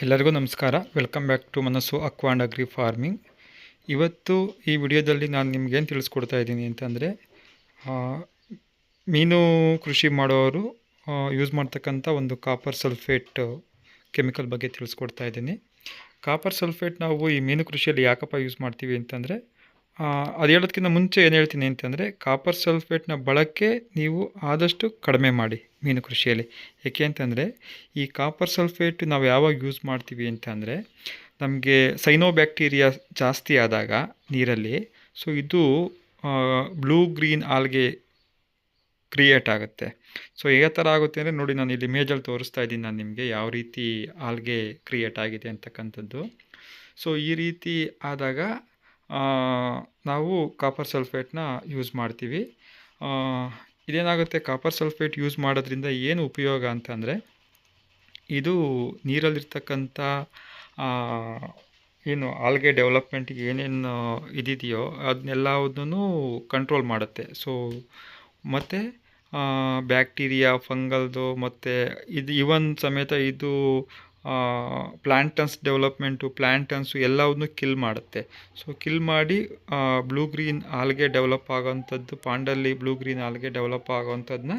ಎಲ್ಲರಿಗೂ ನಮಸ್ಕಾರ. Welcome back to ಮನಸ್ಸು ಅಕ್ವಾ ಆ್ಯಂಡ್ ಅಗ್ರಿ ಫಾರ್ಮಿಂಗ್. ಇವತ್ತು ಈ ವಿಡಿಯೋದಲ್ಲಿ ನಾನು ನಿಮಗೇನು ತಿಳಿಸ್ಕೊಡ್ತಾ ಇದ್ದೀನಿ ಅಂತಂದರೆ, ಮೀನು ಕೃಷಿ ಮಾಡೋರು ಯೂಸ್ ಮಾಡ್ತಕ್ಕಂಥ ಒಂದು ಕಾಪರ್ ಸಲ್ಫೇಟ್ ಕೆಮಿಕಲ್ ಬಗ್ಗೆ ತಿಳಿಸ್ಕೊಡ್ತಾ ಇದ್ದೀನಿ. ಕಾಪರ್ ಸಲ್ಫೇಟ್ ನಾವು ಈ ಮೀನು ಕೃಷಿಯಲ್ಲಿ ಯಾಕಪ್ಪ ಯೂಸ್ ಮಾಡ್ತೀವಿ ಅಂತಂದರೆ, ಅದು ಹೇಳೋದಕ್ಕಿಂತ ಮುಂಚೆ ಏನು ಹೇಳ್ತೀನಿ ಅಂತಂದರೆ, ಕಾಪರ್ ಸಲ್ಫೇಟ್ನ ಬಳಕೆ ನೀವು ಆದಷ್ಟು ಕಡಿಮೆ ಮಾಡಿ ಮೀನು ಕೃಷಿಯಲ್ಲಿ. ಏಕೆ ಅಂತಂದರೆ, ಈ ಕಾಪರ್ ಸಲ್ಫೇಟ್ ನಾವು ಯಾವಾಗ ಯೂಸ್ ಮಾಡ್ತೀವಿ ಅಂತಂದರೆ, ನಮಗೆ ಸೈನೋಬ್ಯಾಕ್ಟೀರಿಯಾ ಜಾಸ್ತಿ ಆದಾಗ ನೀರಲ್ಲಿ, ಸೊ ಇದು ಬ್ಲೂ ಗ್ರೀನ್ ಆಲ್ಗೆ ಕ್ರಿಯೇಟ್ ಆಗುತ್ತೆ. ಸೊ ಯಾವ ಥರ ಆಗುತ್ತೆ ಅಂದರೆ, ನೋಡಿ ನಾನು ಇಲ್ಲಿ ಇಮೇಜಲ್ಲಿ ತೋರಿಸ್ತಾ ಇದ್ದೀನಿ ನಾನು ನಿಮಗೆ ಯಾವ ರೀತಿ ಆಲ್ಗೆ ಕ್ರಿಯೇಟ್ ಆಗಿದೆ ಅಂತಕ್ಕಂಥದ್ದು. ಸೊ ಈ ರೀತಿ ಆದಾಗ ನಾವು ಕಾಪರ್ ಸಲ್ಫೇಟ್ನ ಯೂಸ್ ಮಾಡ್ತೀವಿ. ಇದೇನಾಗುತ್ತೆ, ಕಾಪರ್ ಸಲ್ಫೇಟ್ ಯೂಸ್ ಮಾಡೋದ್ರಿಂದ ಏನು ಉಪಯೋಗ ಅಂತಂದರೆ, ಇದು ನೀರಲ್ಲಿರ್ತಕ್ಕಂಥ ಏನು ಆಲ್ಗೆ ಡೆವಲಪ್ಮೆಂಟಿಗೆ ಏನೇನು ಇದಿದೆಯೋ ಅದನ್ನೆಲ್ಲದನ್ನು ಕಂಟ್ರೋಲ್ ಮಾಡುತ್ತೆ. ಸೊ ಮತ್ತು ಬ್ಯಾಕ್ಟೀರಿಯಾ, ಫಂಗಲ್ದು ಮತ್ತು ಇದು ಇವನ್ ಸಮೇತ ಇದು ಪ್ಲ್ಯಾಂಟನ್ಸ್ ಡೆವಲಪ್ಮೆಂಟು, ಪ್ಲ್ಯಾಂಟನ್ಸು ಎಲ್ಲವನ್ನೂ ಕಿಲ್ ಮಾಡುತ್ತೆ. ಸೊ ಕಿಲ್ ಮಾಡಿ ಬ್ಲೂ ಗ್ರೀನ್ ಆಲ್ಗೆ ಡೆವಲಪ್ ಆಗೋವಂಥದ್ದು, ಪಾಂಡಲ್ಲಿ ಬ್ಲೂ ಗ್ರೀನ್ ಆಲ್ಗೆ ಡೆವಲಪ್ ಆಗೋವಂಥದ್ದನ್ನ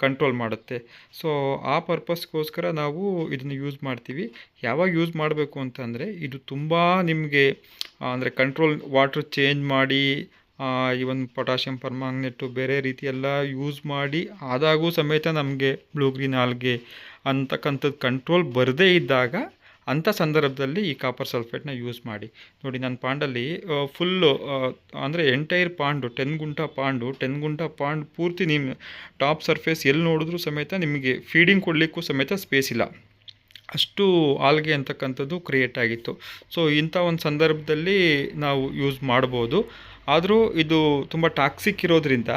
ಕಂಟ್ರೋಲ್ ಮಾಡುತ್ತೆ. ಸೊ ಆ ಪರ್ಪಸ್ಗೋಸ್ಕರ ನಾವು ಇದನ್ನು ಯೂಸ್ ಮಾಡ್ತೀವಿ. ಯಾವಾಗ ಯೂಸ್ ಮಾಡಬೇಕು ಅಂತಂದರೆ, ಇದು ತುಂಬ ನಿಮಗೆ ಅಂದರೆ ಕಂಟ್ರೋಲ್ ವಾಟ್ರ್ ಚೇಂಜ್ ಮಾಡಿ ಇವನ್ ಪೊಟ್ಯಾಷಿಯಂ ಪರ್ಮಾಂಗನೇಟು ಬೇರೆ ರೀತಿ ಎಲ್ಲ ಯೂಸ್ ಮಾಡಿ ಆದಾಗೂ ಸಮೇತ ನಮಗೆ ಬ್ಲೂ ಗ್ರೀನ್ ಆಲ್ಗೆ ಅಂತಕ್ಕಂಥದ್ದು ಕಂಟ್ರೋಲ್ ಬರದೇ ಇದ್ದಾಗ, ಅಂಥ ಸಂದರ್ಭದಲ್ಲಿ ಈ ಕಾಪರ್ ಸಲ್ಫೇಟ್ನ ಯೂಸ್ ಮಾಡಿ. ನೋಡಿ ನನ್ನ ಪಾಂಡಲ್ಲಿ ಫುಲ್ಲು ಅಂದರೆ ಎಂಟೈರ್ ಪಾಂಡು 10 ಗುಂಟ ಪಾಂಡ್ ಪೂರ್ತಿ ನಿಮ್ಮ ಟಾಪ್ ಸರ್ಫೇಸ್ ಎಲ್ಲಿ ನೋಡಿದ್ರೂ ಸಮೇತ ನಿಮಗೆ ಫೀಡಿಂಗ್ ಕೊಡಲಿಕ್ಕೂ ಸಮೇತ ಸ್ಪೇಸ್ ಇಲ್ಲ, ಅಷ್ಟು ಆಲ್ಗೆ ಅಂತಕ್ಕಂಥದ್ದು ಕ್ರಿಯೇಟ್ ಆಗಿತ್ತು. ಸೊ ಇಂಥ ಒಂದು ಸಂದರ್ಭದಲ್ಲಿ ನಾವು ಯೂಸ್ ಮಾಡ್ಬೋದು. ಆದರೂ ಇದು ತುಂಬ ಟಾಕ್ಸಿಕ್ ಇರೋದ್ರಿಂದ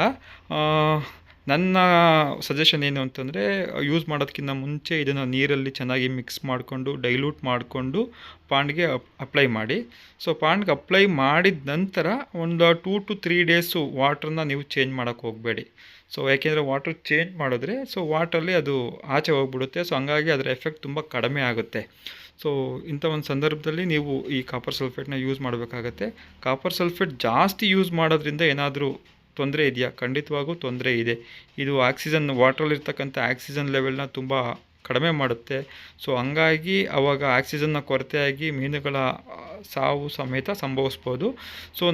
ನನ್ನ ಸಜೆಷನ್ ಏನು ಅಂತಂದರೆ, ಯೂಸ್ ಮಾಡೋದಕ್ಕಿಂತ ಮುಂಚೆ ಇದನ್ನು ನೀರಲ್ಲಿ ಚೆನ್ನಾಗಿ ಮಿಕ್ಸ್ ಮಾಡಿಕೊಂಡು ಡೈಲ್ಯೂಟ್ ಮಾಡಿಕೊಂಡು ಪಾಂಡ್ಗೆ ಅಪ್ಲೈ ಮಾಡಿ. ಸೊ ಪಾಂಡ್ಗೆ ಅಪ್ಲೈ ಮಾಡಿದ ನಂತರ ಒಂದು 2 to 3 ಡೇಸು ವಾಟ್ರನ್ನ ನೀವು ಚೇಂಜ್ ಮಾಡೋಕ್ಕೆ ಹೋಗಬೇಡಿ. ಸೊ ಯಾಕೆಂದರೆ ವಾಟ್ರ್ ಚೇಂಜ್ ಮಾಡಿದ್ರೆ ಸೊ ವಾಟ್ರಲ್ಲಿ ಅದು ಆಚೆ ಹೋಗ್ಬಿಡುತ್ತೆ. ಸೊ ಹಂಗಾಗಿ ಅದರ ಎಫೆಕ್ಟ್ ತುಂಬ ಕಡಿಮೆ ಆಗುತ್ತೆ. ಸೊ ಇಂಥ ಒಂದು ಸಂದರ್ಭದಲ್ಲಿ ನೀವು ಈ ಕಾಪರ್ ಸಲ್ಫೇಟ್ನ ಯೂಸ್ ಮಾಡಬೇಕಾಗತ್ತೆ. ಕಾಪರ್ ಸಲ್ಫೇಟ್ ಜಾಸ್ತಿ ಯೂಸ್ ಮಾಡೋದ್ರಿಂದ ಏನಾದರೂ ತೊಂದರೆ ಇದೆಯಾ? ಖಂಡಿತವಾಗೂ ತೊಂದರೆ ಇದೆ. ಇದು ಆಕ್ಸಿಜನ್, ವಾಟ್ರಲ್ಲಿರ್ತಕ್ಕಂಥ ಆಕ್ಸಿಜನ್ ಲೆವೆಲ್ನ ತುಂಬ ಕಡಿಮೆ ಮಾಡುತ್ತೆ. ಸೊ ಹಂಗಾಗಿ ಆವಾಗ ಆಕ್ಸಿಜನ್ನ ಕೊರತೆಯಾಗಿ ಮೀನುಗಳ ಸಾವು ಸಮೇತ ಸಂಭವಿಸ್ಬೋದು. ಸೊ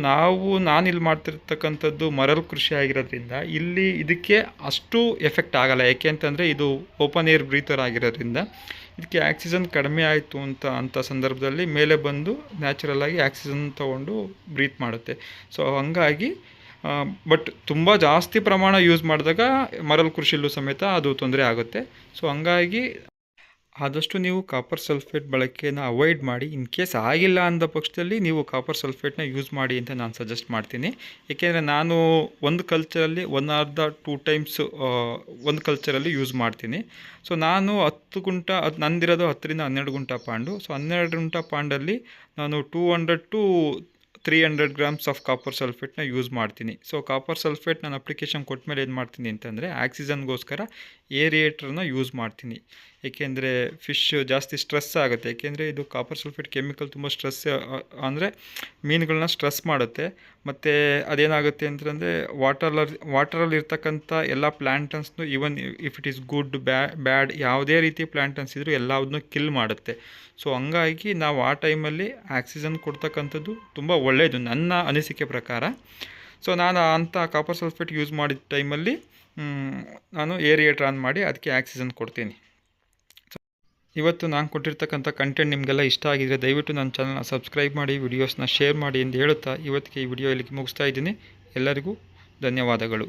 ನಾನಿಲ್ಲಿ ಮಾಡ್ತಿರ್ತಕ್ಕಂಥದ್ದು ಮರಳು ಕೃಷಿ ಆಗಿರೋದ್ರಿಂದ ಇಲ್ಲಿ ಇದಕ್ಕೆ ಅಷ್ಟು ಎಫೆಕ್ಟ್ ಆಗೋಲ್ಲ. ಯಾಕೆ ಅಂತಂದರೆ, ಇದು ಓಪನ್ ಏರ್ ಬ್ರೀತರ್ ಆಗಿರೋದ್ರಿಂದ ಇದಕ್ಕೆ ಆಕ್ಸಿಜನ್ ಕಡಿಮೆ ಆಯಿತು ಅಂಥ ಸಂದರ್ಭದಲ್ಲಿ ಮೇಲೆ ಬಂದು ನ್ಯಾಚುರಲ್ಲಾಗಿ ಆಕ್ಸಿಜನ್ ತೊಗೊಂಡು ಬ್ರೀತ್ ಮಾಡುತ್ತೆ. ಸೊ ಹಂಗಾಗಿ ಬಟ್ ತುಂಬ ಜಾಸ್ತಿ ಪ್ರಮಾಣ ಯೂಸ್ ಮಾಡಿದಾಗ ಮರಳು ಕೃಷಿಯಲ್ಲೂ ಸಮೇತ ಅದು ತೊಂದರೆ ಆಗುತ್ತೆ. ಸೊ ಹಂಗಾಗಿ ಆದಷ್ಟು ನೀವು ಕಾಪರ್ ಸಲ್ಫೇಟ್ ಬಳಕೆನ ಅವಾಯ್ಡ್ ಮಾಡಿ. ಇನ್ ಕೇಸ್ ಆಗಿಲ್ಲ ಅಂದ ಪಕ್ಷದಲ್ಲಿ ನೀವು ಕಾಪರ್ ಸಲ್ಫೇಟ್ನ ಯೂಸ್ ಮಾಡಿ ಅಂತ ನಾನು ಸಜೆಸ್ಟ್ ಮಾಡ್ತೀನಿ. ಏಕೆಂದರೆ ನಾನು ಒಂದು ಕಲ್ಚರಲ್ಲಿ 1 or 2 times ಒಂದು ಕಲ್ಚರಲ್ಲಿ ಯೂಸ್ ಮಾಡ್ತೀನಿ. ಸೊ ನಾನು 10 ಗುಂಟ, ಅದು ನಂದಿರೋದು 10 ರಿಂದ 12 ಗುಂಟ ಪಾಂಡು. ಸೊ 12 ಗುಂಟ ಪಾಂಡಲ್ಲಿ ನಾನು 200 to 300 grams ಆಫ್ ಕಾಪರ್ ಸಲ್ಫೇಟ್ನ ಯೂಸ್ ಮಾಡ್ತೀನಿ. ಸೊ ಕಾಪರ್ ಸಲ್ಫೇಟ್ ನಾನು ಅಪ್ಲಿಕೇಶನ್ ಕೊಟ್ಟ ಮೇಲೆ ಏನು ಮಾಡ್ತೀನಿ ಅಂತಂದರೆ, ಆಕ್ಸಿಜನ್ಗೋಸ್ಕರ ಏರಿಯೇಟ್ರನ್ನ ಯೂಸ್ ಮಾಡ್ತೀನಿ. ಏಕೆಂದರೆ ಫಿಶ್ ಜಾಸ್ತಿ ಸ್ಟ್ರೆಸ್ ಆಗುತ್ತೆ. ಏಕೆಂದರೆ ಇದು ಕಾಪರ್ ಸಲ್ಫೇಟ್ ಕೆಮಿಕಲ್ ತುಂಬ ಸ್ಟ್ರೆಸ್ ಅಂದರೆ ಮೀನುಗಳನ್ನ ಸ್ಟ್ರೆಸ್ ಮಾಡುತ್ತೆ. ಮತ್ತು ಅದೇನಾಗುತ್ತೆ ಅಂತಂದರೆ, ವಾಟರಲ್ಲಿ ಇರ್ತಕ್ಕಂಥ ಎಲ್ಲ ಪ್ಲ್ಯಾಂಟನ್ಸ್ನು, even if it is good bad ಯಾವುದೇ ರೀತಿ ಪ್ಲ್ಯಾಂಟನ್ಸ್ ಇದ್ದರೂ ಎಲ್ಲದನ್ನೂ ಕಿಲ್ ಮಾಡುತ್ತೆ. ಸೊ ಹಂಗಾಗಿ ನಾವು ಆ ಟೈಮಲ್ಲಿ ಆಕ್ಸಿಜನ್ ಕೊಡ್ತಕ್ಕಂಥದ್ದು ತುಂಬ ಒಳ್ಳೆಯದು ನನ್ನ ಅನಿಸಿಕೆ ಪ್ರಕಾರ. ಸೊ ನಾನು ಅಂಥ ಕಾಪರ್ ಸಲ್ಫೇಟ್ ಯೂಸ್ ಮಾಡಿದ ಟೈಮಲ್ಲಿ ನಾನು ಏರಿಯೇಟರ್ ಆನ್ ಮಾಡಿ ಅದಕ್ಕೆ ಆಕ್ಸಿಜನ್ ಕೊಡ್ತೀನಿ. ಇವತ್ತು ನಾನು ಕೊಟ್ಟಿರ್ತಕ್ಕಂಥ ಕಂಟೆಂಟ್ ನಿಮಗೆಲ್ಲ ಇಷ್ಟ ಆಗಿದರೆ ದಯವಿಟ್ಟು ನನ್ನ ಚಾನಲ್ನ ಸಬ್ಸ್ಕ್ರೈಬ್ ಮಾಡಿ, ವಿಡಿಯೋಸ್ನ ಶೇರ್ ಮಾಡಿ ಎಂದು ಹೇಳುತ್ತಾ ಇವತ್ತಿಗೆ ಈ ವಿಡಿಯೋ ಇಲ್ಲಿಗೆ ಮುಗಿಸ್ತಾ ಇದ್ದೀನಿ. ಎಲ್ಲರಿಗೂ ಧನ್ಯವಾದಗಳು.